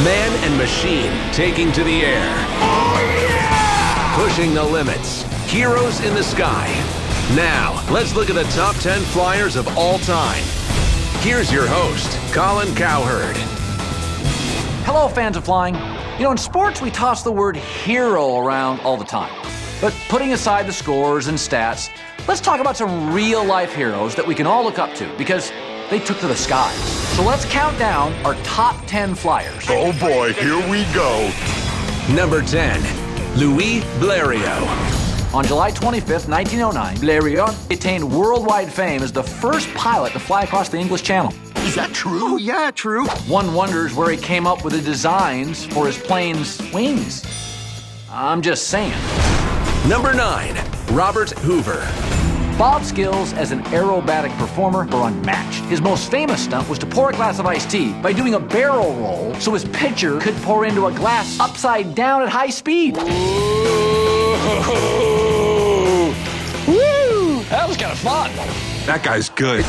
Man and machine taking to the air. Oh, yeah! Pushing the limits. Heroes in the sky. Now, let's look at the top 10 flyers of all time. Here's your host, Colin Cowherd. Hello, fans of flying. You know, in sports, we toss the word hero around all the time. But putting aside the scores and stats, let's talk about some real-life heroes that we can all look up to because they took to the skies. So let's count down our top 10 flyers. Oh boy, here we go. Number 10, Louis Blériot. On July 25th, 1909, Blériot attained worldwide fame as the first pilot to fly across the English Channel. Is that true? Yeah, true. One wonders where he came up with the designs for his plane's wings. I'm just saying. Number 9, Robert Hoover. Bob's skills as an aerobatic performer were unmatched. His most famous stunt was to pour a glass of iced tea by doing a barrel roll so his pitcher could pour into a glass upside down at high speed. Woo! That was kind of fun. That guy's good.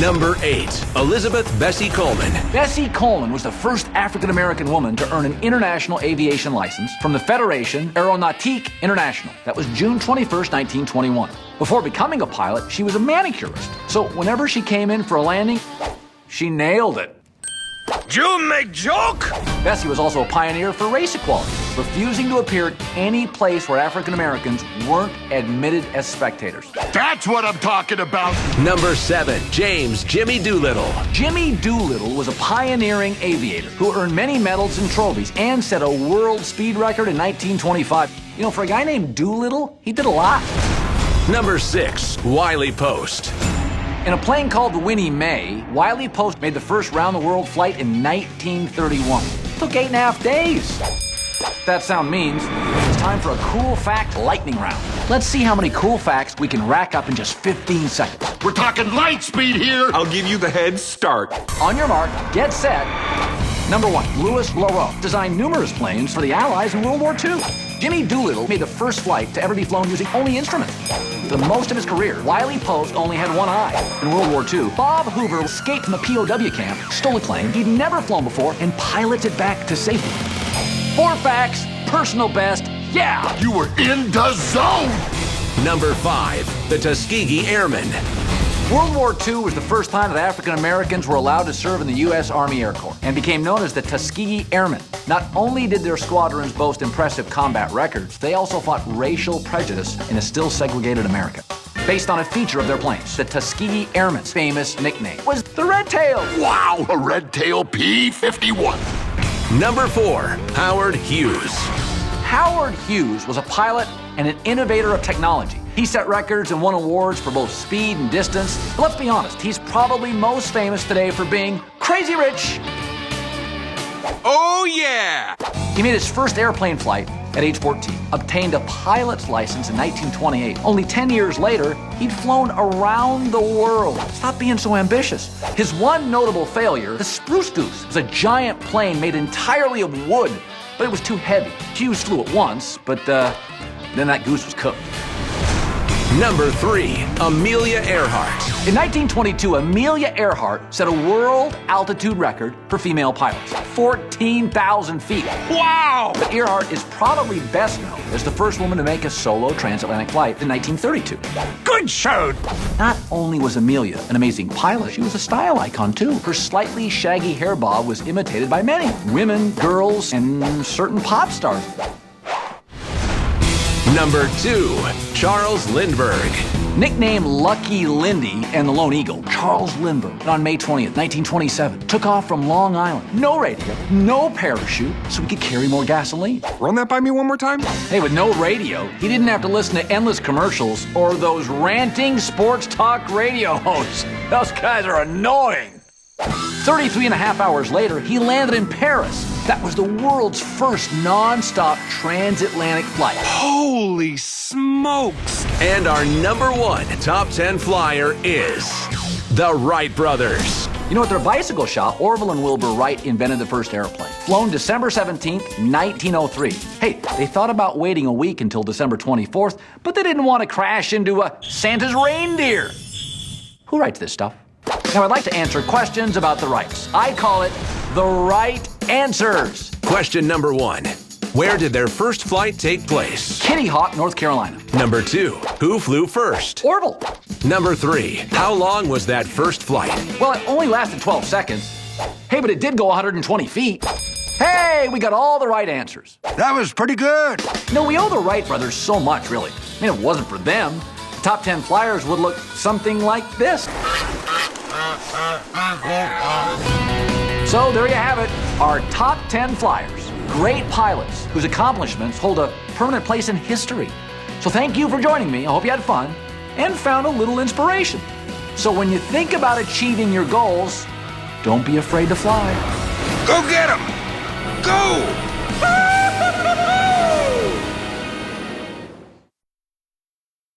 Number 8, Elizabeth Bessie Coleman. Bessie Coleman was the first African-American woman to earn an international aviation license from the Fédération Aéronautique Internationale. That was June 21st, 1921. Before becoming a pilot, she was a manicurist. So whenever she came in for a landing, she nailed it. You make joke? Bessie was also a pioneer for race equality, refusing to appear at any place where African Americans weren't admitted as spectators. That's what I'm talking about. Number 7, James Jimmy Doolittle. Jimmy Doolittle was a pioneering aviator who earned many medals and trophies and set a world speed record in 1925. You know, for a guy named Doolittle, he did a lot. Number 6, Wiley Post. In a plane called the Winnie Mae, Wiley Post made the first round-the-world flight in 1931. It took 8.5 days. That sound means it's time for a cool fact lightning round. Let's see how many cool facts we can rack up in just 15 seconds. We're talking light speed here. I'll give you the head start. On your mark, get set. Number 1, Louis Blériot designed numerous planes for the Allies in World War II. Jimmy Doolittle made the first flight to ever be flown using only instruments. For most of his career, Wiley Post only had one eye. In World War II, Bob Hoover escaped from a POW camp, stole a plane he'd never flown before, and piloted it back to safety. 4 facts, personal best, yeah! You were in the zone. Number 5, the Tuskegee Airmen. World War II was the first time that African Americans were allowed to serve in the U.S. Army Air Corps and became known as the Tuskegee Airmen. Not only did their squadrons boast impressive combat records, they also fought racial prejudice in a still segregated America. Based on a feature of their planes, the Tuskegee Airmen's famous nickname was the Red Tails. Wow, a Red Tail P-51. Number 4, Howard Hughes. Howard Hughes was a pilot and an innovator of technology. He set records and won awards for both speed and distance. But let's be honest, he's probably most famous today for being crazy rich. Oh, yeah! He made his first airplane flight at age 14, obtained a pilot's license in 1928. Only 10 years later, he'd flown around the world. Stop being so ambitious. His one notable failure, the Spruce Goose, was a giant plane made entirely of wood, but it was too heavy. Hughes flew it once, but then that goose was cooked. Number 3, Amelia Earhart. In 1922, Amelia Earhart set a world altitude record for female pilots, 14,000 feet. Wow! But Earhart is probably best known as the first woman to make a solo transatlantic flight in 1932. Good show! Not only was Amelia an amazing pilot, she was a style icon too. Her slightly shaggy hair bob was imitated by many women, girls, and certain pop stars. Number 2, Charles Lindbergh. Nicknamed Lucky Lindy and the Lone Eagle, Charles Lindbergh, on May 20th, 1927, took off from Long Island. No radio, no parachute, so he could carry more gasoline. Run that by me one more time? Hey, with no radio, he didn't have to listen to endless commercials or those ranting sports talk radio hosts. Those guys are annoying. 33 and a half hours later, he landed in Paris. That was the world's first non-stop transatlantic flight. Holy smokes! And our number 1 top 10 flyer is the Wright brothers. You know, at their bicycle shop, Orville and Wilbur Wright invented the first airplane. Flown December 17th, 1903. Hey, they thought about waiting a week until December 24th, but they didn't want to crash into Santa's reindeer. Who writes this stuff? Now, I'd like to answer questions about the Wrights. I call it the Wright Answers. Question number 1. Where did their first flight take place? Kitty Hawk, North Carolina. Number 2. Who flew first? Orville. Number 3. How long was that first flight? Well, it only lasted 12 seconds. Hey, but it did go 120 feet. Hey, we got all the right answers. That was pretty good. No, we owe the Wright brothers so much, really. I mean, if it wasn't for them, the top 10 flyers would look something like this. So there you have it, our top 10 flyers. Great pilots whose accomplishments hold a permanent place in history. So thank you for joining me. I hope you had fun and found a little inspiration. So when you think about achieving your goals, don't be afraid to fly. Go get him! Go!